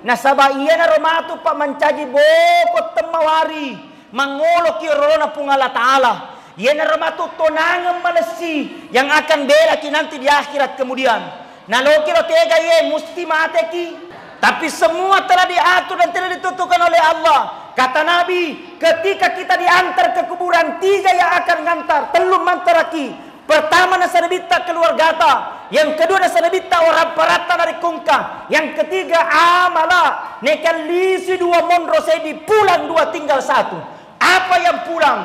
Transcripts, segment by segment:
nasaba iya na romatu pa mancaji bokot temawari mangolo kirona pung Allah Ta'ala. Iya na romatu tonangan malesi yang akan bela ki nanti di akhirat kemudian. Naloki lo tega ye musti mate ki. Tapi semua telah diatur dan telah ditentukan oleh Allah. Kata Nabi, ketika kita diantar ke kuburan, 3 yang akan ngantar, telum mantaraki. Pertama nasaribita keluarga ta, yang kedua nasaribita orang parata dari kungka, yang ketiga amala nekalisi 2 mondro sedi pulang 2 tinggal 1. Apa yang pulang?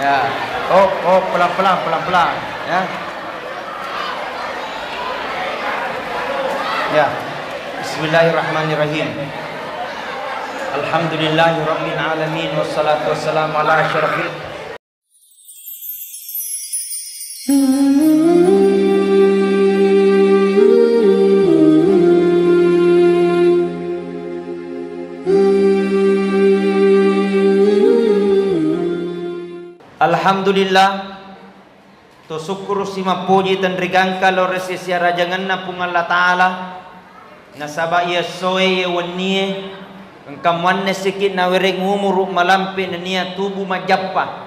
Ya. Oh, pelan-pelan ya. Ya. Bismillahirrahmanirrahim. Alhamdulillahirabbil alamin wassalatu wassalamu ala asyrafil. Alhamdulillah to syukur sima puji dan rigangka lo resisia rajangan na pung Allah Ta'ala nasaba iya soe wenie engkamuanne sikit na wereng umur malampe na niya tubuh majappa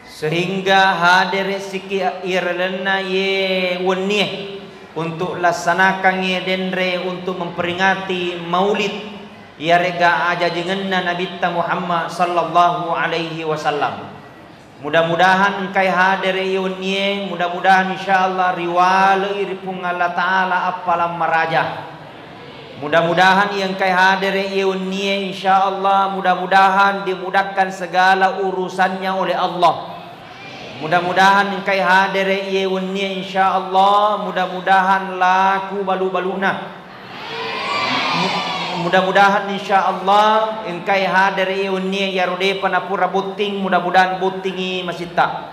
sehingga hadir sikit irelena ye wenie untuk laksanakan ye denre untuk memperingati maulid ya rega aja jengenna Nabi Muhammad sallallahu alaihi wasallam. Mudah-mudahan engkai hadir iunye, mudah-mudahan insyaallah riwale iripung Allah Ta'ala apalam maraja. Mudah-mudahan yang kai hadir iunye insyaallah mudah-mudahan dimudahkan segala urusannya oleh Allah. Mudah-mudahan engkai hadir iunye insyaallah mudah-mudahan laku balu-baluna. Mudah-mudahan insyaallah engkai hadir iunnya ya rode panapura buting mudah-mudahan butingi masita.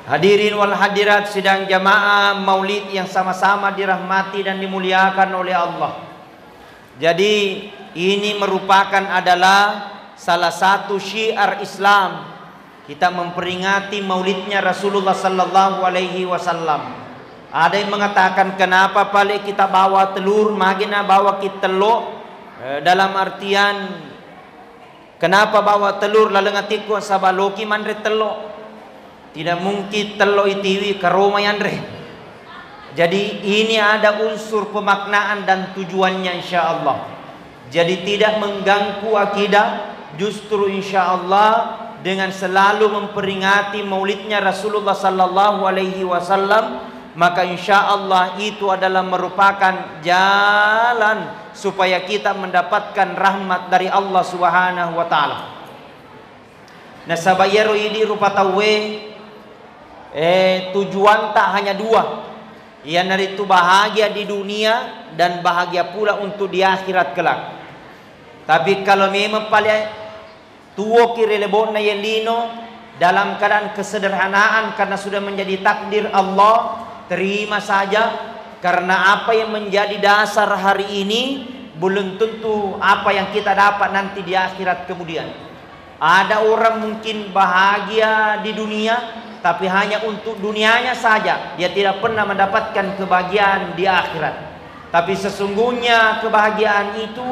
Hadirin wal hadirat sidang jamaah maulid yang sama-sama dirahmati dan dimuliakan oleh Allah. Jadi ini merupakan adalah salah satu syiar Islam. Kita memperingati maulidnya Rasulullah sallallahu alaihi wasallam. Ada yang mengatakan kenapa paling kita bawa telur, magina bawa kita telur dalam artian kenapa bawa telur lalu ngatiku sabaloki mandre telur. Tidak mungkin telur itiwi karoma yandre. Jadi ini ada unsur pemaknaan dan tujuannya insyaallah. Jadi tidak mengganggu akidah, justru insyaallah dengan selalu memperingati maulidnya Rasulullah sallallahu alaihi wasallam. Maka insya Allah itu adalah merupakan jalan supaya kita mendapatkan rahmat dari Allah Subhanahu wa Ta'ala. Nasabayaro ini rupa tawe tujuan tak hanya 2, yaitu bahagia di dunia dan bahagia pula untuk di akhirat kelak. Tapi kalau memang paling tuo kiri lebona yelino dalam keadaan kesederhanaan karena sudah menjadi takdir Allah, terima saja, karena apa yang menjadi dasar hari ini belum tentu apa yang kita dapat nanti di akhirat kemudian. Ada orang mungkin bahagia di dunia tapi hanya untuk dunianya saja, dia tidak pernah mendapatkan kebahagiaan di akhirat. Tapi sesungguhnya kebahagiaan itu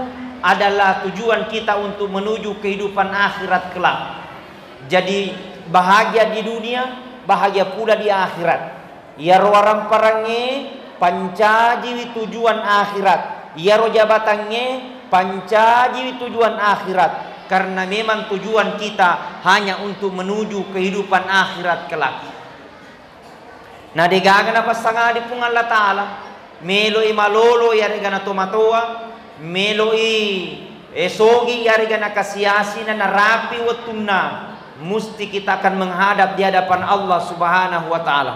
adalah tujuan kita untuk menuju kehidupan akhirat kelak. Jadi bahagia di dunia, bahagia pula di akhirat. Ya orang parange pancaji tujuan akhirat. Ya jabatannya pancaji tujuan akhirat. Karena memang tujuan kita hanya untuk menuju kehidupan akhirat kelak. Nah degagan apa sanga di pung Allah Ta'ala meloi malolo ya regana tomatoa meloi esogi ya regana kasiasi na narapi watunna musti kita akan menghadap di hadapan Allah Subhanahu wa Ta'ala.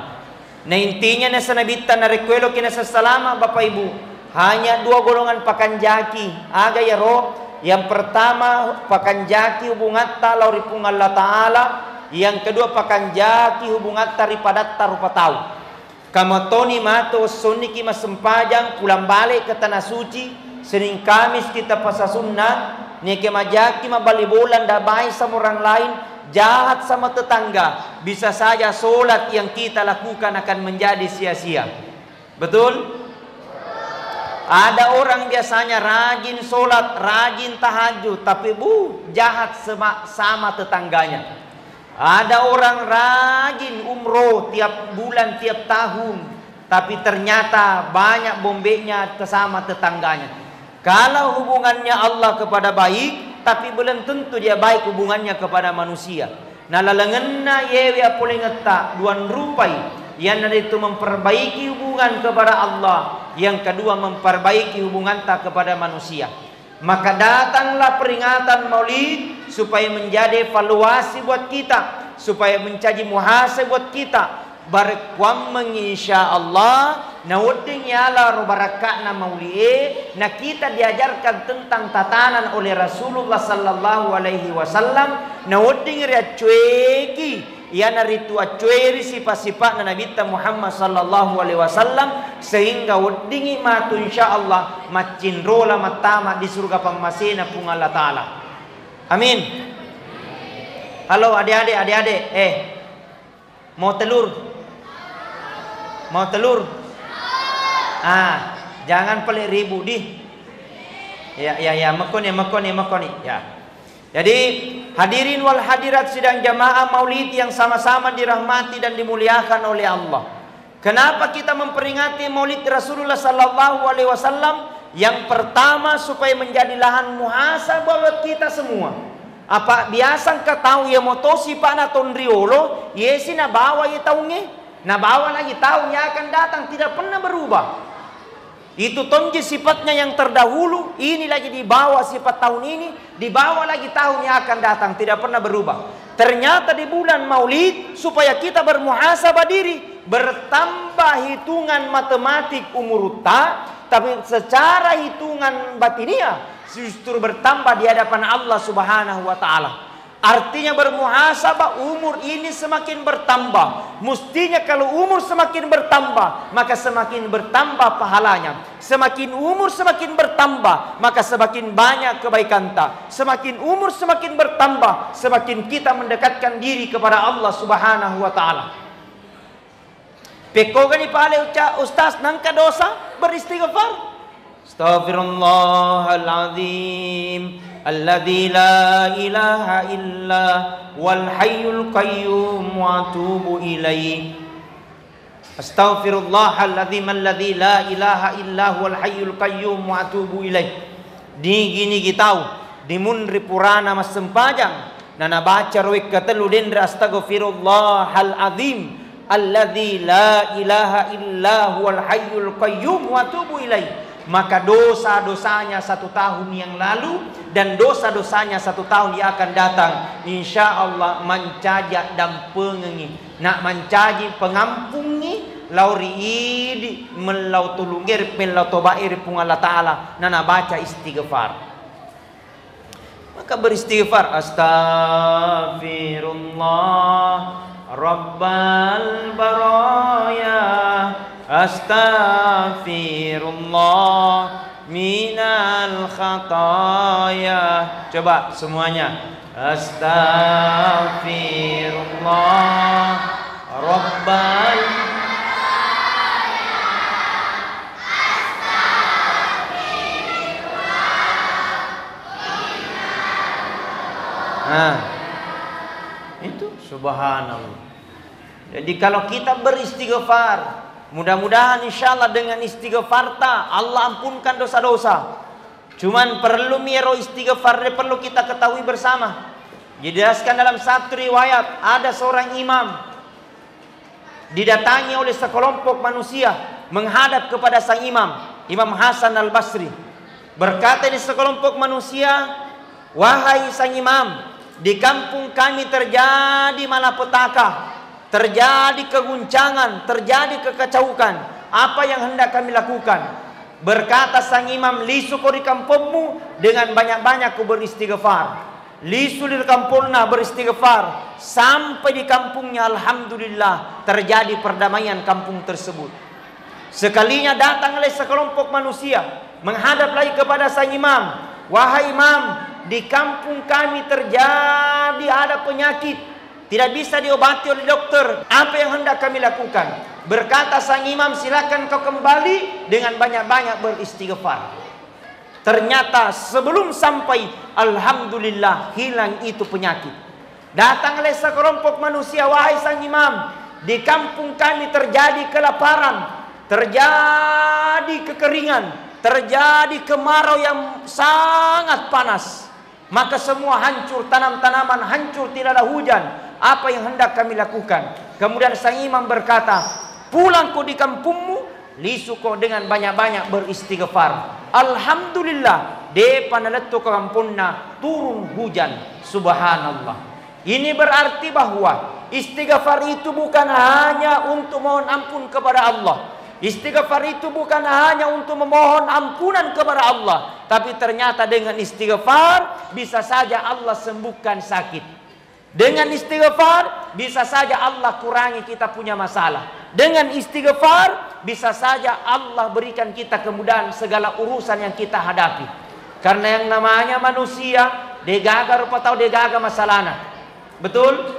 Nah intinya nasa nabita na rekwelo kinasa salama Bapak Ibu hanya 2 golongan pakanjaki aga ya roh. Yang pertama pakanjaki hubungan ta lauripung Allah Ta'ala, yang kedua pakanjaki hubungan taripadat tarupa tahu. Kamatoni mato soniki masempajang pulang balik ke tanah suci Senin Kamis kita puasa sunnah, nike majaki mabali bulan dah baik sama orang lain, jahat sama tetangga, bisa saja solat yang kita lakukan akan menjadi sia-sia. Betul? Ada orang biasanya rajin solat, rajin tahajud, tapi jahat sama tetangganya. Ada orang rajin umroh tiap bulan, tiap tahun, tapi ternyata banyak bombeknya sama tetangganya. Kalau hubungannya Allah kepada baik, tapi belum tentu dia baik hubungannya kepada manusia. Nalalangenna yewe apole ngeta duan rupai. Yang itu memperbaiki hubungan kepada Allah, yang kedua memperbaiki hubungan tak kepada manusia. Maka datanglah peringatan Maulid supaya menjadi evaluasi buat kita, supaya menjadi muhasabah buat kita. Berkuam insyaallah nauding yala barakatna Maulid, na kita diajarkan tentang tatanan oleh Rasulullah sallallahu alaihi wasallam, nauding ria cueki yana ritu acueri sifat-sifat Nabi Muhammad sallallahu alaihi wasallam, sehingga weddingi matu insyaallah macin rola matama di surga pamasina pung Allah taala. Amin. Halo adik-adik, mau telur? Mau telur? Jangan pelik ribu di. Ya, makoni. Ya. Jadi hadirin wal hadirat sidang jamaah Maulid yang sama-sama dirahmati dan dimuliakan oleh Allah. Kenapa kita memperingati Maulid Rasulullah sallallahu alaihi wasallam? Yang pertama supaya menjadi lahan muhasabah buat kita semua. Apa biasa engkau tahu ya motosi pana tonriolo, yesi na bawa ya taunge, na bawa lagi tahunnya akan datang, tidak pernah berubah. Itu tonji sifatnya yang terdahulu, ini lagi dibawa sifat tahun ini, dibawa lagi tahun yang akan datang, tidak pernah berubah. Ternyata di bulan Maulid supaya kita bermuhasabah diri, bertambah hitungan matematik umur tapi secara hitungan batiniah justru bertambah di hadapan Allah Subhanahu wa taala. Artinya bermuhasabah, umur ini semakin bertambah. Mestinya kalau umur semakin bertambah, maka semakin bertambah pahalanya. Semakin umur semakin bertambah, maka semakin banyak kebaikan tak. Semakin umur semakin bertambah, semakin kita mendekatkan diri kepada Allah Subhanahu wa taala. Pekogani pale ustaz nangka dosa beristighfar. Astaghfirullahaladzim alladzi la ilaha illa wal hayyul qayyum wa atubu ilaih. Astaghfirullahaladzim alladzi la ilaha illa wal hayyul qayyum wa atubu ilaih. Di gini kitau di munri purana mas sempajang nana baca roik katelu dendra astaghfirullahal-azim alladzi la ilaha illa wal hayyul qayyum wa atubu ilaih. Maka dosa-dosanya 1 tahun yang lalu dan dosa-dosanya 1 tahun yang akan datang, insya Allah mencajak dan pengengi, nak mencaji pengampungi lauri idi melau tulungir melau tobair pung Allah taala nana baca istighfar. Maka beristighfar, astaghfirullah rabbal baraya, astaghfirullah minal khataya. Coba semuanya. Astaghfirullah rabbal itu subhanallah. Jadi kalau kita beristighfar, mudah-mudahan insya Allah dengan istighfar Allah ampunkan dosa-dosa. Cuman perlu miro istighfar perlu kita ketahui bersama. Dijelaskan dalam satu riwayat, ada seorang imam didatangi oleh sekelompok manusia menghadap kepada sang imam, Imam Hasan al-Basri. Berkata di sekelompok manusia, wahai sang imam, di kampung kami terjadi malapetaka, terjadi keguncangan, terjadi kekacauan. Apa yang hendak kami lakukan? Berkata sang imam, lisu kau di kampungmu dengan banyak-banyak kau beristighfar. Lisu di kampungnya beristighfar sampai di kampungnya alhamdulillah terjadi perdamaian kampung tersebut. Sekalinya datang oleh sekelompok manusia menghadap lagi kepada sang imam. Wahai imam, di kampung kami terjadi ada penyakit, tidak bisa diobati oleh dokter. Apa yang hendak kami lakukan? Berkata sang imam, silakan kau kembali dengan banyak-banyak beristighfar. Ternyata sebelum sampai, alhamdulillah, hilang itu penyakit. Datang oleh sekelompok manusia, wahai sang imam, di kampung kami terjadi kelaparan, terjadi kekeringan, terjadi kemarau yang sangat panas. Maka semua hancur, tanam-tanaman hancur, tidak ada hujan. Apa yang hendak kami lakukan? Kemudian sang imam berkata, pulang kau di kampungmu, lisu kau dengan banyak-banyak beristighfar. Alhamdulillah, depan letu ke kampungna turun hujan. Subhanallah. Ini berarti bahwa istighfar itu bukan hanya untuk mohon ampun kepada Allah. Istighfar itu bukan hanya untuk memohon ampunan kepada Allah, tapi ternyata dengan istighfar bisa saja Allah sembuhkan sakit. Dengan istighfar bisa saja Allah kurangi kita punya masalah. Dengan istighfar bisa saja Allah berikan kita kemudahan segala urusan yang kita hadapi. Karena yang namanya manusia, degaga rupa tahu degaga masalahnya. Betul?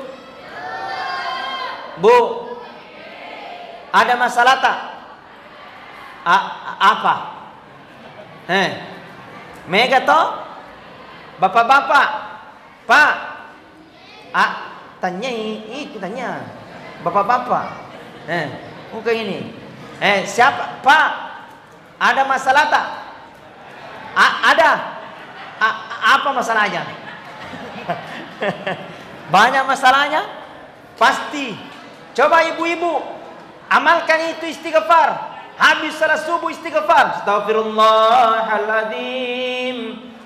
Bu, ada masalah tak? Apa? Mega toh? Bapak-bapak, Pak, tanya itu tanya. Bapak-bapak, bukan ini. Siapa? Pak, ada masalah tak? Ada. Apa masalahnya? Banyak masalahnya? Pasti. Coba ibu-ibu amalkan itu istighfar. Habis salat subuh istighfar. Astaghfirullahaladzim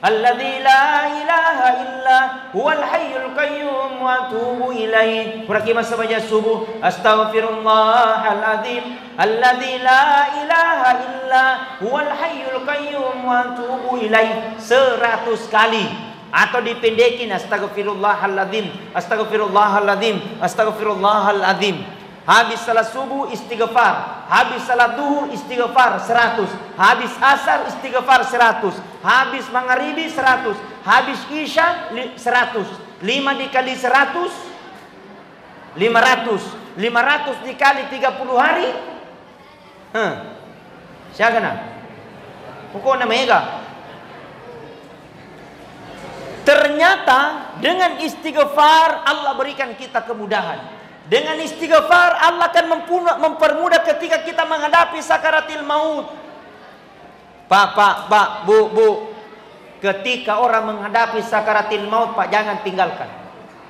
alladzi la ilaha illa huwal hayyul qayyum wa atubu ilaih. Berarti masa baca subuh, astaghfirullahaladzim alladzi la ilaha illa huwal hayyul qayyum wa atubu ilaih 100 kali. Atau dipendekin, astaghfirullahaladzim, astaghfirullahaladzim, astaghfirullahaladzim. Habis salat subuh istighfar, habis salat duhur istighfar 100, habis asar istighfar 100, habis maghribi 100, habis isya 100. 5 dikali 100 500. 500 dikali 30 hari. Siapa nak? Pokoknya mega. Ternyata dengan istighfar Allah berikan kita kemudahan. Dengan istighfar Allah akan mempermudah ketika kita menghadapi sakaratil maut. Pak, Bu, ketika orang menghadapi sakaratil maut, Pak, jangan tinggalkan.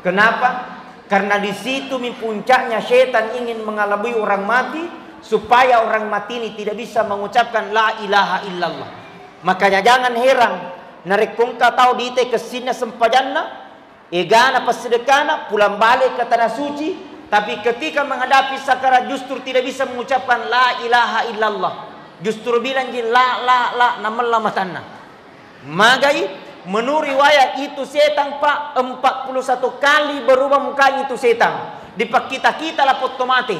Kenapa? Karena di situ puncaknya syaitan ingin mengalabui orang mati supaya orang mati ini tidak bisa mengucapkan la ilaha illallah. Makanya jangan heran narik kungka tahu diite kesina sempajanna, egana pasedekana, pulang balik ke tanah suci. Tapi ketika menghadapi sakarat justru tidak bisa mengucapkan la ilaha illallah. Justru bilang la namallah matanna. Magai menurut riwayat itu setan Pak 41 kali berubah mukanya itu setan. Di kita lah potomate.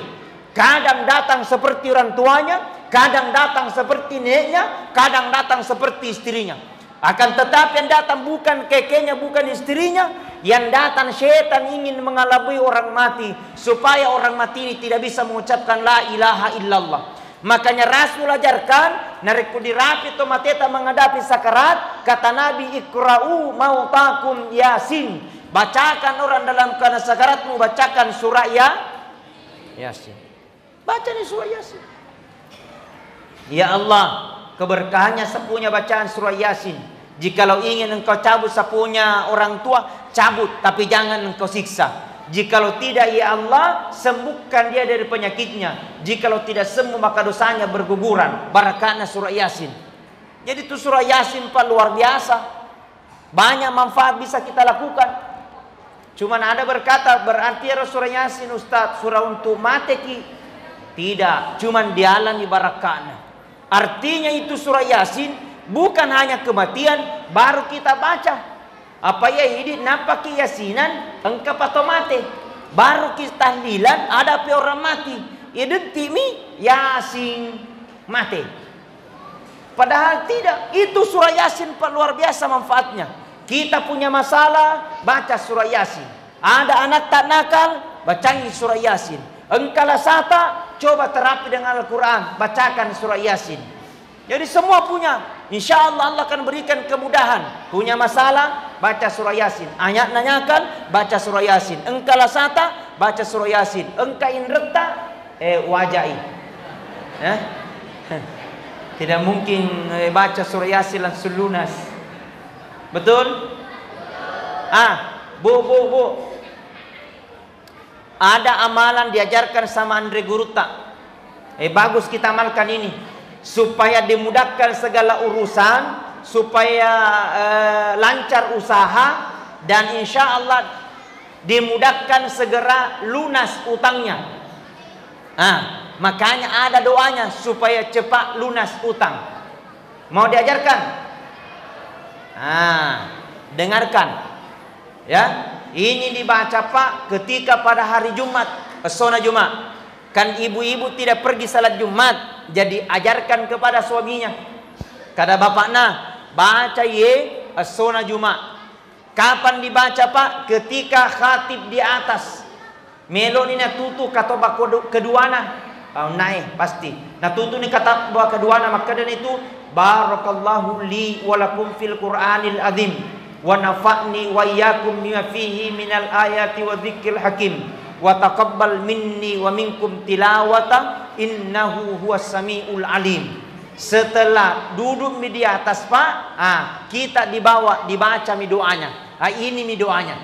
Kadang datang seperti orang tuanya, kadang datang seperti neneknya, kadang datang seperti istrinya. Akan tetapi yang datang bukan kekenya, bukan istrinya. Yang datang syaitan ingin mengalabui orang mati supaya orang mati ini tidak bisa mengucapkan la ilaha illallah. Makanya Rasul ajarkan narik dirapi to mateta menghadapi sakarat, kata Nabi, ikra'u mautakum yasin. Bacakan orang dalam keadaan sakaratmu, bacakan surah Yasin. Baca nih surah Yasin. Ya Allah, keberkahannya sepunya bacaan surah Yasin. Jikalau ingin engkau cabut sapunya orang tua, cabut, tapi jangan engkau siksa. Jikalau tidak, ya Allah, sembuhkan dia dari penyakitnya. Jikalau tidak sembuh, maka dosanya berguguran. Barakatnya surah Yasin. Jadi itu surah Yasin Pak luar biasa. Banyak manfaat bisa kita lakukan. Cuman ada berkata, berarti ada surah Yasin Ustaz, surah untuk mati ki. Tidak, cuman dialami barakatnya. Artinya itu surah Yasin bukan hanya kematian baru kita baca. Apa ya ini napaki yasinan engkau pato mati. Baru kita tahlilan ada orang mati. Identimi Yasin mati. Padahal tidak. Itu surah Yasin luar biasa manfaatnya. Kita punya masalah, baca surah Yasin. Ada anak tak nakal, bacain surah Yasin. Engkau lasata, coba terapi dengan Al-Quran, bacakan surah Yasin. Jadi semua punya. Insya Allah Allah akan berikan kemudahan. Punya masalah, baca surah Yasin. Ayat nanyakan, baca surah Yasin. Engkau lasata, baca surah Yasin. Engkau inreta, wajai. Tidak mungkin baca surah Yasin langsung lunas. Betul? Bu. Ada amalan diajarkan sama Andre Guruta. Bagus kita amalkan ini. Supaya dimudahkan segala urusan. Supaya lancar usaha. Dan insya Allah dimudahkan segera lunas utangnya. Makanya ada doanya supaya cepat lunas utang. Mau diajarkan? Dengarkan. Ya, ini dibaca Pak ketika pada hari Jumat, pesona Jumat. Kan ibu-ibu tidak pergi salat Jumat, jadi ajarkan kepada suaminya. Kata bapaknya, baca ye pesona Jumat. Kapan dibaca Pak? Ketika khatib di atas. Melon ini tutu kata bako keduana. Naik pasti. Nah tutu ni kata bawa keduana maka dan itu barakallahu li walakum fil Qur'anil azim. Wa nafa'ni wa iyyakum bima fihi minal ayati wa dzikril hakim wa taqabbal minni wa minkum tilawata innahu huwas samiul alim. Setelah duduk di atas Pak, kita dibaca doanya. Ini doanya.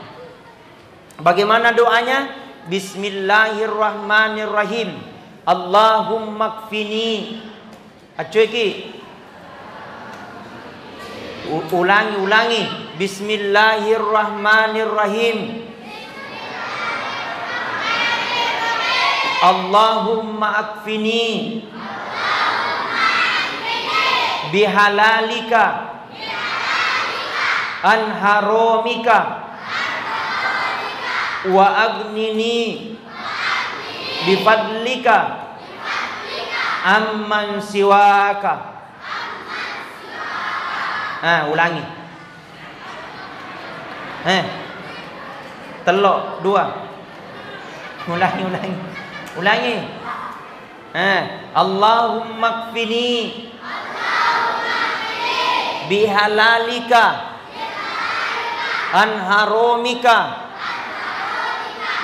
Bagaimana doanya? Bismillahirrahmanirrahim. Allahumma kfini. Acuiki. Ulangi. Bismillahirrahmanirrahim. Allahumma akfini bihalalika an haramika wa aghnini bifadlika amman siwaka. Ulangi. Telok dua. Ulangi. Allahumma kfini bihalalika an haramika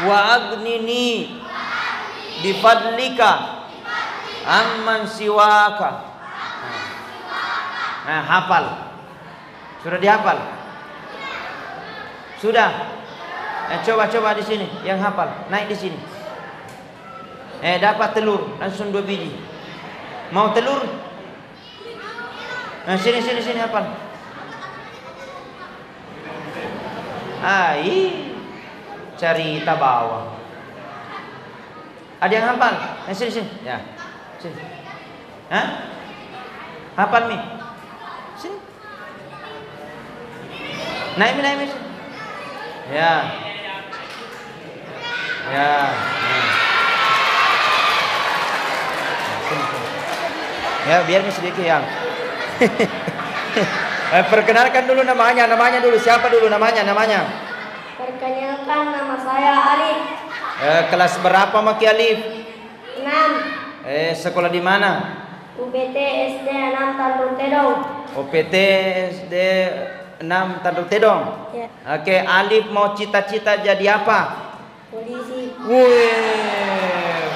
wa aghnini bifadlika amman siwaka. Hafal. Sudah dihafal? Sudah. Coba di sini yang hafal, naik di sini. Dapat telur langsung 2 biji. Mau telur? Sini hafal. Cerita bawah. Ada yang hafal? Sini. Ya. Sini. Hafal mi? Sini. Naik mi. Ya. Ya, biar sedikit yang. Perkenalkan dulu namanya dulu. Siapa dulu namanya? Perkenalkan, nama saya Alif. Kelas berapa Maki Alif? 6. Sekolah di mana? UPT SD 6 Tanjung Tedong. UPT SD 6 Tanjung Tedong. Ya. Oke, Alif mau cita-cita jadi apa? Polisi.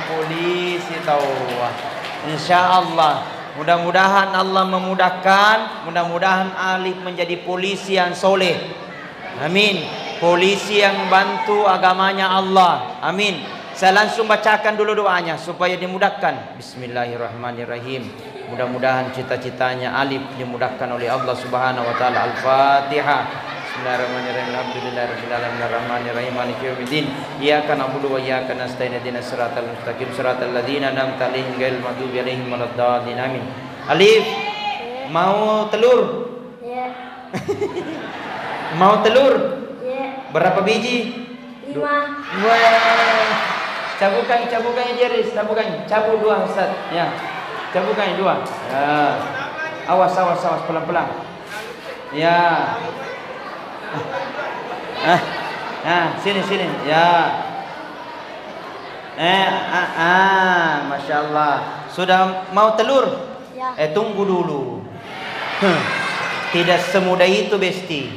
Polisi tahu. Insya Allah. Mudah-mudahan Allah memudahkan. Mudah-mudahan Alif menjadi polisi yang soleh. Amin. Polisi yang bantu agamanya Allah. Amin. Saya langsung bacakan dulu doanya supaya dimudahkan. Bismillahirrahmanirrahim. Mudah-mudahan cita-citanya Alif dimudahkan oleh Allah Subhanahu wa taala. Al-Fatihah. Bismillahirrahmanirrahim. Alhamdulillahirabbil alamin arrahmanirrahim maliki yaumiddin. Iyyaka na'budu wa iyyaka nasta'in ihdinas siratal mustaqim siratal ladzina an'amta 'alaihim ghairil maghdubi 'alaihim waladdallin. Amin. Alif, mau telur? Ya. Mau telur? Ya. Berapa biji? 5. Wah. Cabukan Jeris, cabu 2 Ustaz. Ya. Cabukan 2. Ya. Awas, pelan-pelan. Ya. Sini. Ya. Masya Allah. Sudah mau telur? Ya. Tunggu dulu. Tidak semudah itu, Besti.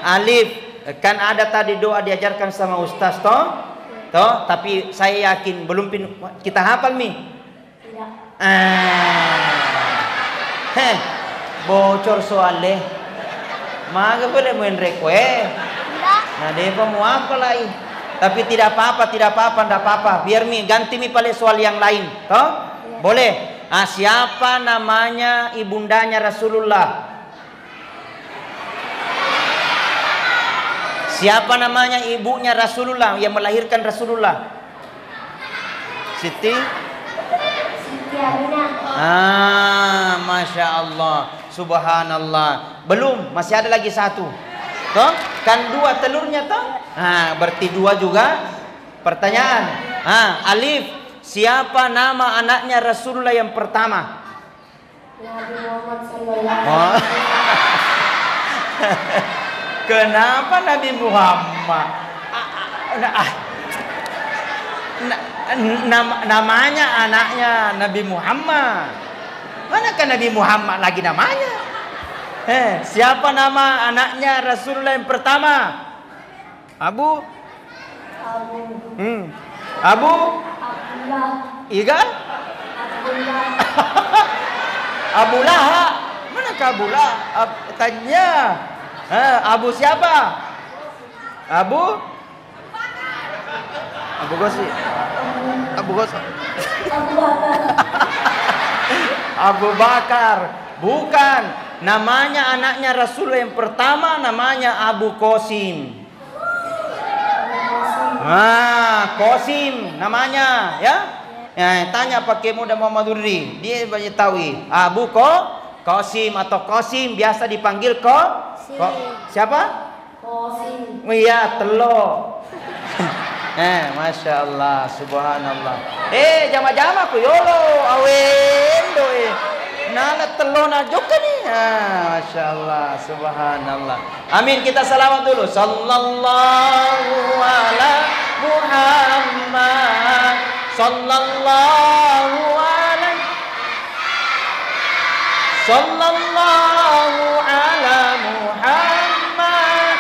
Alif. Kan ada tadi doa diajarkan sama Ustaz, toh? Tapi saya yakin belum kita hafal, Mi? Tidak. Bocor soalnya. Maga boleh main rekwe. Tidak. Nah, depa mau apa lagi? Tapi tidak apa-apa. Biar Mi ganti Mi pada soal yang lain, toh? Ya. Boleh. Siapa namanya ibundanya Rasulullah? Siapa namanya ibunya Rasulullah yang melahirkan Rasulullah? Siti Aminah. Masya Allah, subhanallah. Belum, masih ada lagi satu. Toh? Kan 2 telurnya toh? Berarti 2 juga. Pertanyaan. Alif, siapa nama anaknya Rasulullah yang pertama? Nabi Muhammad sallallahu Kenapa Nabi Muhammad? Namanya anaknya Nabi Muhammad. Manakah Nabi Muhammad lagi namanya? Siapa nama anaknya Rasulullah yang pertama? Abu? Abdullah. Iga? Abdullah. Abu Lahab. Manakah Abu Lahab? Tanya. Abu siapa? Abu Gosi. Abu Bakar. Bukan. Namanya anaknya Rasulullah yang pertama namanya Abu Qasim. Qasim namanya, ya? Tanya pakai muda Muhammad Durri. Dia banyak tahu. Abu Qasim atau Qasim biasa dipanggil siapa? Qasim. Iya, telur. Masya Allah, subhanallah. Jama-jama ku yolo, awendo nala telur na juga nih. Masya Allah, subhanallah. Amin, kita salawat dulu. Sallallahu ala Muhammad. Sallallahu ala Muhammad.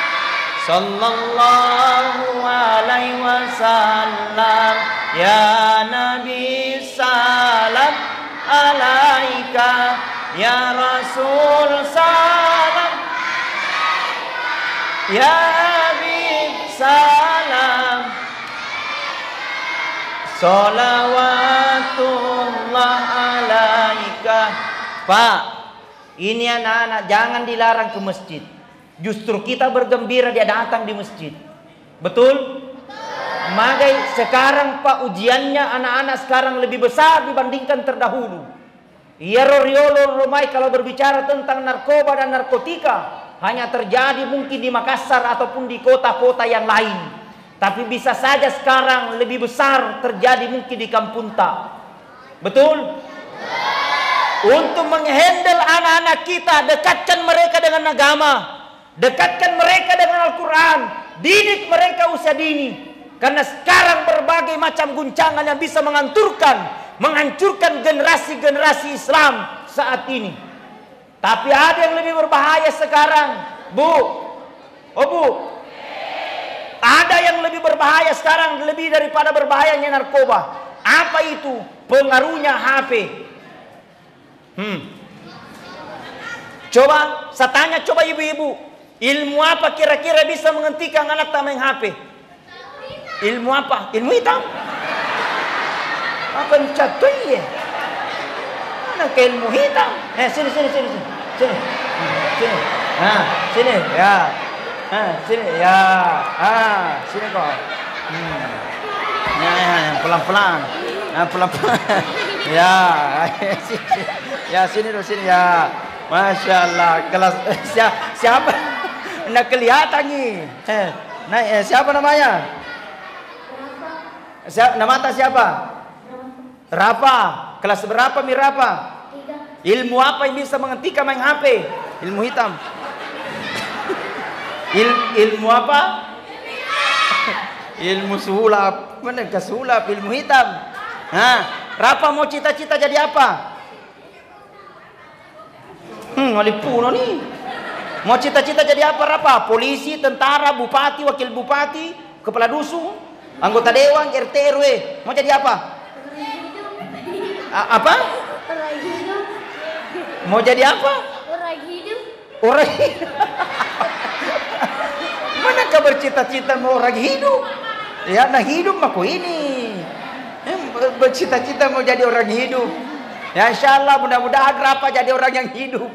Sallallahu alaihi wasallam. Ya Nabi salam alaika. Ya Rasul salam. Ya Habib salam. Salawatullah alaika. Pak, ini anak-anak jangan dilarang ke masjid. Justru kita bergembira dia datang di masjid. Betul? Magai sekarang Pak ujiannya anak-anak sekarang lebih besar dibandingkan terdahulu. Ya Riolo Romai kalau berbicara tentang narkoba dan narkotika hanya terjadi mungkin di Makassar ataupun di kota-kota yang lain. Tapi bisa saja sekarang lebih besar terjadi mungkin di Kampunta. Betul? Untuk menghandle anak-anak kita, dekatkan mereka dengan agama. Dekatkan mereka dengan Al-Quran. Didik mereka usia dini. Karena sekarang berbagai macam guncangan yang bisa menghancurkan generasi-generasi Islam saat ini. Tapi ada yang lebih berbahaya sekarang. Bu. Ada yang lebih berbahaya sekarang. Lebih daripada berbahayanya narkoba. Apa itu? Pengaruhnya HP. Coba, saya tanya coba ibu-ibu. Ilmu apa kira-kira bisa menghentikan anak tak main HP? Ilmu apa? Ilmu hitam? Apa catuy ya? Mana ke ilmu hitam? Sini. Sini. Sini. Ya. Sini. Ya. Sini kok. Pelan-pelan. Pelan-pelan. Ya. Ya, sini ya. Masya Allah. Kelas siapa? Nggak kelihatan nih. Siapa namanya? Nama atas siapa? Rafa. Kelas berapa Mi Rafa? Ilmu apa yang bisa menghentikan main HP? Ilmu hitam. Ilmu apa? Ilmu sulap. Mana ke sulap? Ilmu hitam. Rapa mau cita-cita jadi apa? Ngalipuno nih. Mau cita-cita jadi apa Rapa? Polisi, tentara, bupati, wakil bupati, kepala dusun, anggota dewan, RT RW. Mau jadi apa? Apa? Orang hidup. Mau jadi apa? Orang hidup. Orang hidup. Manakah bercita-cita mau orang hidup? Ya, nah hidup aku ini. Bercita-cita mau jadi orang hidup. Ya insyaallah mudah-mudahan Rapa jadi orang yang hidup.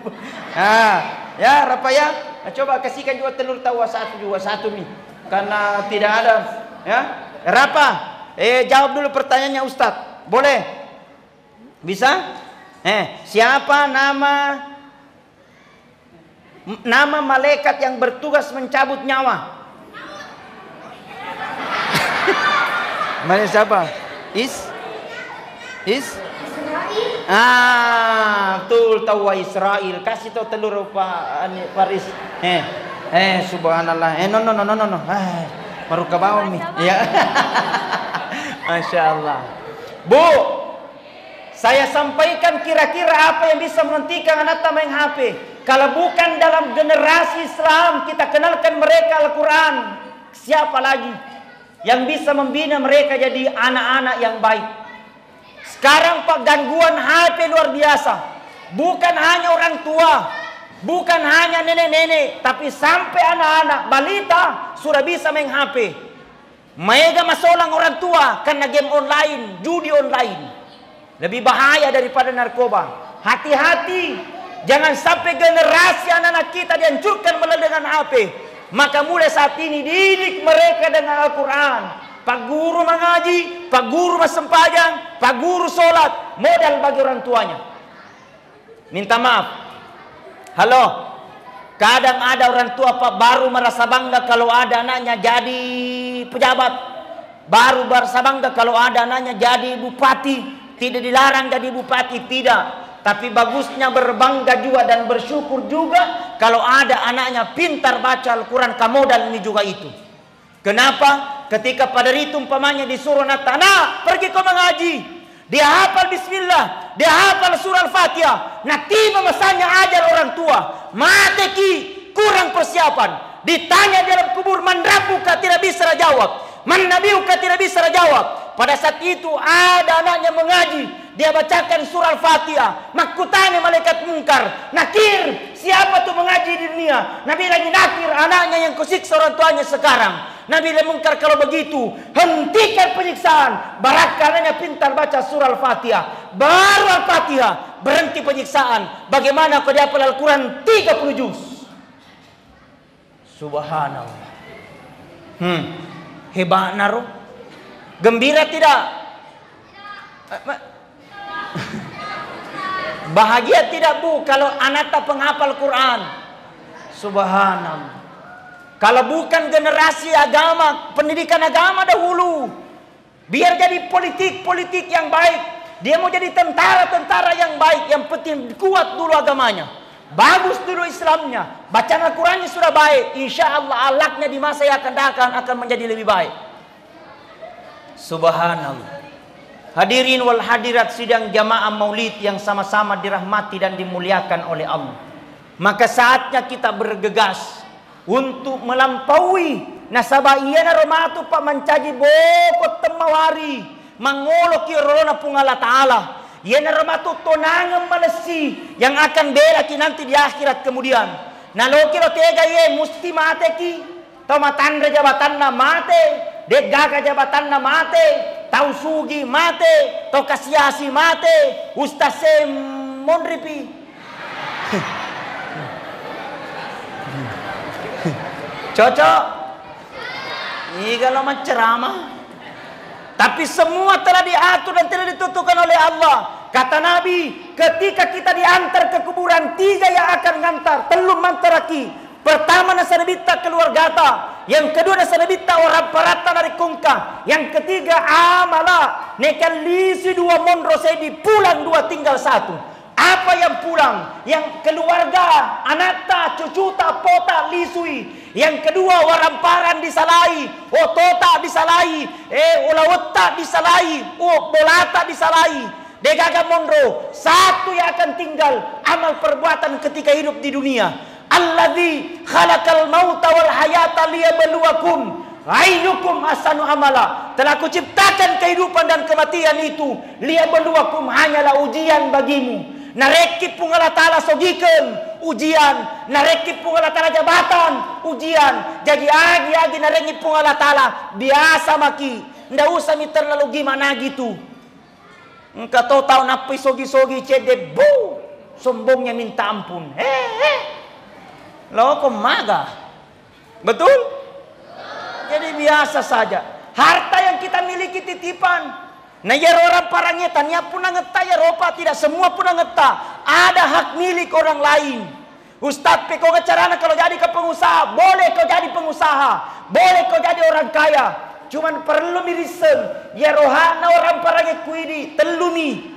Ya Rapa ya. Coba kasihkan juga telur tawa satu nih. Karena tidak ada. Ya. Rapa, jawab dulu pertanyaannya Ustadz. Boleh? Bisa? Siapa nama malaikat yang bertugas mencabut nyawa? Mana siapa? Is? Betul tahu Israel. Kasih tahu telur Pak Faris. Subhanallah. No. Baru ke bawah nih. Ya. Masya Allah. Bu, saya sampaikan kira-kira apa yang bisa menghentikan anak main HP. Kalau bukan dalam generasi Islam kita kenalkan mereka Al-Quran, siapa lagi yang bisa membina mereka jadi anak-anak yang baik? Sekarang Pak, gangguan HP luar biasa. Bukan hanya orang tua, bukan hanya nenek-nenek, tapi sampai anak-anak balita sudah bisa main HP. Mereka masalah orang tua karena game online, judi online. Lebih bahaya daripada narkoba. Hati-hati, jangan sampai generasi anak-anak kita dihancurkan melalui dengan HP. Maka mulai saat ini didik mereka dengan Al-Quran. Pak guru mengaji, Pak guru sempajang, Pak guru sholat, modal bagi orang tuanya. Minta maaf. Halo, kadang ada orang tua Pak baru merasa bangga kalau ada anaknya jadi pejabat, baru merasa bangga kalau ada anaknya jadi bupati. Tidak dilarang jadi bupati, tidak. Tapi bagusnya berbangga juga dan bersyukur juga kalau ada anaknya pintar baca Al-Quran, kamodal ini juga itu. Kenapa? Ketika pada itu umpamanya disuruh anak pergi kau mengaji, dia hafal bismillah, dia hafal surah Al-Fatihah. Nah tiba masanya ajar orang tua, mate ki kurang persiapan. Ditanya dalam kubur, man rabbuka, tidak bisa jawab. Man nabiuka, tidak bisa jawab. Pada saat itu ada anaknya mengaji, dia bacakan surah Al-Fatihah. Makutani malaikat mungkar, nakir, siapa tuh mengaji di dunia? Nabi lagi nakir, anaknya yang kusiksa orang tuanya sekarang. Nabi lagi mungkar, kalau begitu hentikan penyiksaan. Barakalanya pintar baca surah Al-Fatihah, baru Al-Fatihah berhenti penyiksaan. Bagaimana kalau dia hafal Al-Quran 30 juz? Subhanallah. Hebat naruh. Gembira tidak? Bahagia tidak Bu kalau anak penghafal Quran? Subhanallah. Kalau bukan generasi agama, pendidikan agama dahulu, biar jadi politik yang baik. Dia mau jadi tentara yang baik. Yang penting kuat dulu agamanya, bagus dulu Islamnya, bacaan Al-Qurannya sudah baik. Insya Allah alaknya di masa yang akan menjadi lebih baik. Subhanallah. Hadirin wal hadirat sidang jamaah maulid yang sama-sama dirahmati dan dimuliakan oleh Allah. Maka saatnya kita bergegas untuk melampaui nasabah iyana romatu Pak mencaji bokot temawari mangoloki rona pungala ta'ala. Iyana romatu tonangan malesi yang akan bela ki nanti di akhirat kemudian. Naloki lo tega ye musti mate ki. Tau matandra jabatan na mate. Dek gaga jabatan na mate. Tau sugi mate. Tau kasiasi mate. Ustase monripi. Cocok? Ini kalau menceramah. Tapi semua telah diatur dan telah ditentukan oleh Allah. Kata Nabi, ketika kita diantar ke kuburan, 3 yang akan ngantar, telum mantaraki. Pertama nasaribita keluarga ta, yang kedua nasaribita orang parata dari kungka, yang ketiga amala nekalisi 2 mondro sedi pulang 2 tinggal 1. Apa yang pulang? Yang keluarga, anakta, cucuta, pota, lisui. Yang kedua, waramparan disalai. Oh, tota disalai. Ulawetta disalai. Oh, bolata disalai. Degaga mondro. Satu yang akan tinggal, amal perbuatan ketika hidup di dunia. Alladzi khalaqal mauta wal hayata liyabluwakum ayyukum ahsanu amala. Telah aku ciptakan kehidupan dan kematian itu liyabluwakum, hanyalah ujian bagimu. Narekip pun Allah Ta'ala sogikan ujian, narekip pun Allah Ta'ala jabatan ujian. Jadi agi narekip pun Allah Ta'ala biasa maki. Ndak usah mi terlalu gimana gitu. Engkau tahu napi sogi-sogi cede bu, sombongnya minta ampun. Lo kok maga? Betul? Jadi biasa saja. Harta yang kita miliki titipan. Nah ya orang parangetan, ya pun ngeta ya ropa, tidak semua pun ngeta. Ada hak milik orang lain. Ustaz, kau ngecarana kalau jadi ke pengusaha, boleh kau jadi pengusaha, boleh kau jadi orang kaya. Cuman perlu mirisen, ya rohana orang paranget kuidi, telumi.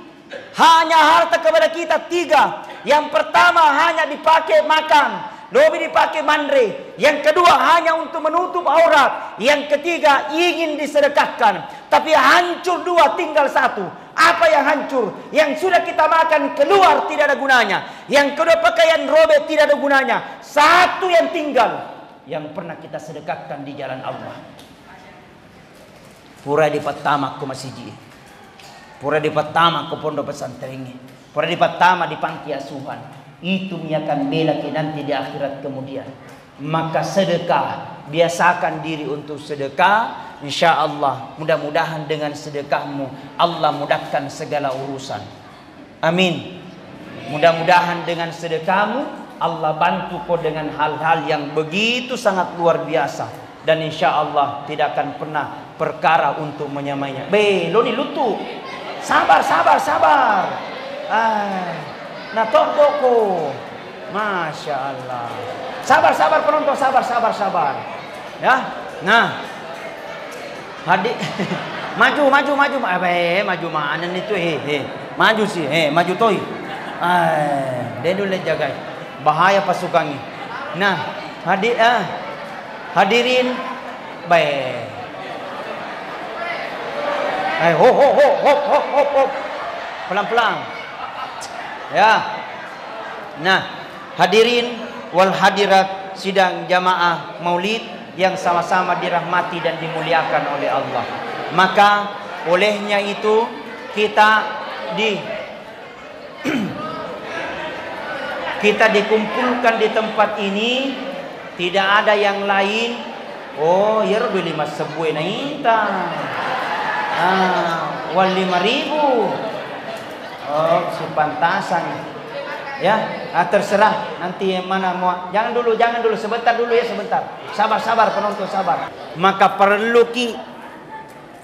Hanya harta kepada kita 3. Yang pertama hanya dipakai makan. Lebih dipakai mandre. Yang kedua hanya untuk menutup aurat. Yang ketiga ingin disedekahkan. Tapi hancur 2, tinggal 1. Apa yang hancur? Yang sudah kita makan keluar tidak ada gunanya. Yang kedua pakaian robek tidak ada gunanya. 1 yang tinggal, yang pernah kita sedekahkan di jalan Allah. Pura di pertama ke masjid. Pura di pertama ke pondok pesantren. Pura di pertama di panti asuhan. Itu yang akan bela kita nanti di akhirat kemudian. Maka sedekah, biasakan diri untuk sedekah. Insya Allah, mudah-mudahan dengan sedekahmu Allah mudahkan segala urusan. Amin. Mudah-mudahan dengan sedekahmu Allah bantu kau dengan hal-hal yang begitu sangat luar biasa. Dan insya Allah tidak akan pernah perkara untuk menyamainya. Lo ni lutu. Sabar. Nah toko, masya Allah. Sabar penonton, sabar. Ya, nah, hadir, maju. Maju mana itu? Maju sih, maju toy. Dia dulu jaga. Bahaya pasukan ini. Nah, hadirin, baik. Hop, pelan-pelan. Ya. Nah, hadirin wal hadirat sidang jamaah Maulid yang sama-sama dirahmati dan dimuliakan oleh Allah. Maka olehnya itu kita dikumpulkan di tempat ini, tidak ada yang lain. Oh, ya Rabbi 5 sebuah na ita. Wal 5.000. Oh, sepantasan. Ya, terserah nanti yang mana mau. Jangan dulu, sebentar dulu ya, sebentar. Sabar penonton, sabar. Maka perlu ki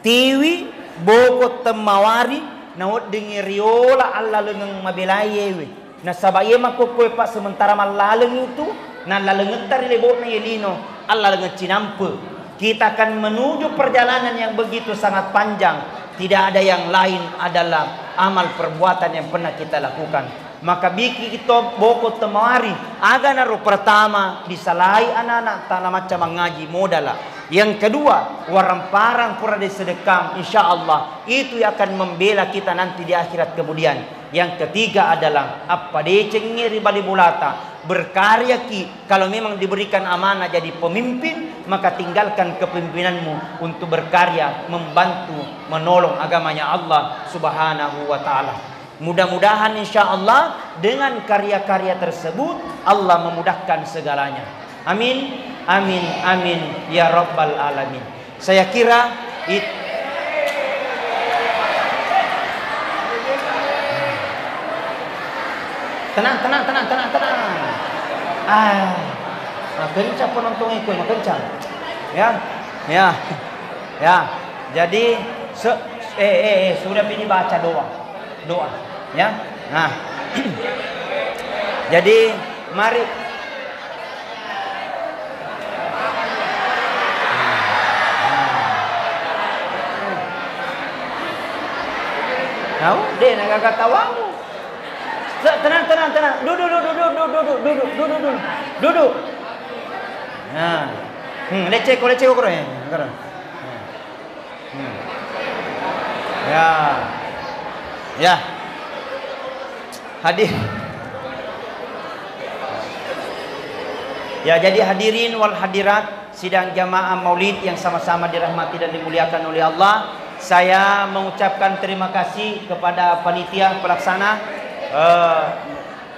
tiwi bokot temawari naut dengiriola Allah lengeng mabelaye we. Na sabaye makokoy pa sementara malaleng itu na lalengetar lebot na yelino Allah lengeng cinampe. Kita akan menuju perjalanan yang begitu sangat panjang. Tidak ada yang lain adalah amal perbuatan yang pernah kita lakukan. Maka biki kita bokot temawari. Aga naruh pertama disalai anak-anak tanah macam mengaji modala. Yang kedua waramparang pura disedekam. Insya Allah itu yang akan membela kita nanti di akhirat kemudian. Yang ketiga adalah apa decengiri bali bulata. Berkarya ki, kalau memang diberikan amanah jadi pemimpin, maka tinggalkan kepemimpinanmu untuk berkarya, membantu, menolong agamanya Allah Subhanahu wa ta'ala. Mudah-mudahan insya Allah dengan karya-karya tersebut Allah memudahkan segalanya. Amin, ya Rabbal Alamin. Saya kira tenang. Kencang penonton itu, kencang. Ya. Jadi sudah ini baca doa. Ya. Nah. Jadi mari tahu deh nagagatawamu. tenang. Duduk. Nah. Leceh kok ya. Ya. Hadir. Ya, jadi hadirin wal hadirat sidang jamaah Maulid yang sama-sama dirahmati dan dimuliakan oleh Allah. Saya mengucapkan terima kasih kepada panitia pelaksana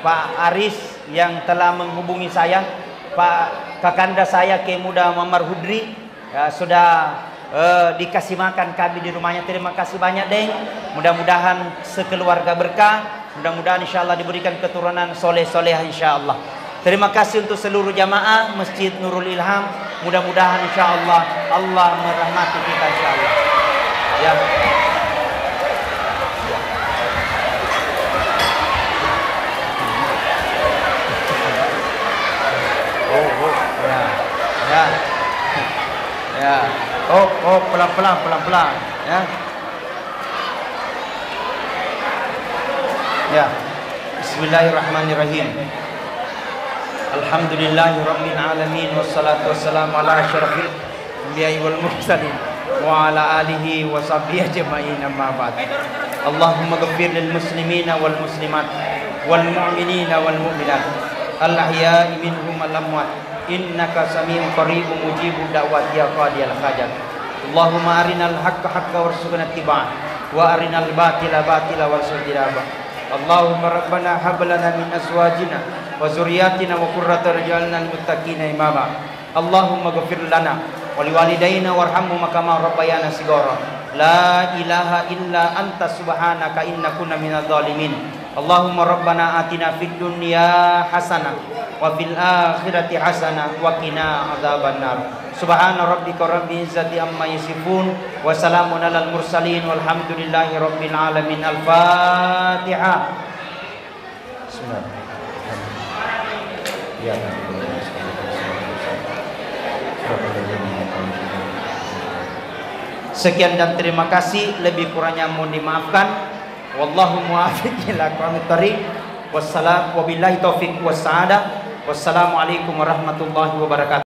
Pak Aris yang telah menghubungi saya, Pak kakanda saya Kiai Muda Muhammad Hudri sudah dikasih makan kami di rumahnya. Terima kasih banyak Deng. Mudah-mudahan sekeluarga berkah. Mudah-mudahan insyaallah diberikan keturunan soleh-soleh insyaallah. Terima kasih untuk seluruh jamaah Masjid Nurul Ilham. Mudah-mudahan insyaallah Allah merahmati kita insyaallah. Ya. Ya. Pelan-pelan ya. Ya. Bismillahirrahmanirrahim. Alhamdulillahirabbil alamin wassalatu wassalamu ala asyrafil anbiya'i wal mursalin wa ala alihi wa sahbihi ajma'in amma ba'd. Allahumma ighfir lil muslimina wal muslimat wal mu'minina wal mu'minat al ahya'i minhum wal amwat innaka sami'un qaribun mujibud da'wati ya qadiyal hajat. Allahumma arinal haqqa haqqan warzuqna ittiba'ah wa arinal batila batila warzuqna ijtinabah. Allahumma rabbana hab lana min azwajina wa zurriyyatina wa qurrata a'yunina lil muttaqina imama. Allahumma ighfir lana wa liwalidayna warhamhum kama rabbayana shighara. La ilaha illa anta subhanaka inna kunna minadh dhalimin. Allahumma rabbana atina fid dunya hasanah wa fil akhirati hasanah wa qina adzabannar. Subhana rabbika rabbil izzati amma yasifun wa salamun alal mursalin walhamdulillahi rabbil alamin. Al-Fatihah. Bismillah. Sekian dan terima kasih. Lebih kurangnya mohon dimaafkan. Wallahu muwaffiq ila aqwamit thoriq. Wassalam wabillahi taufiq was sa'adah. Wassalamualaikum warahmatullahi wabarakatuh.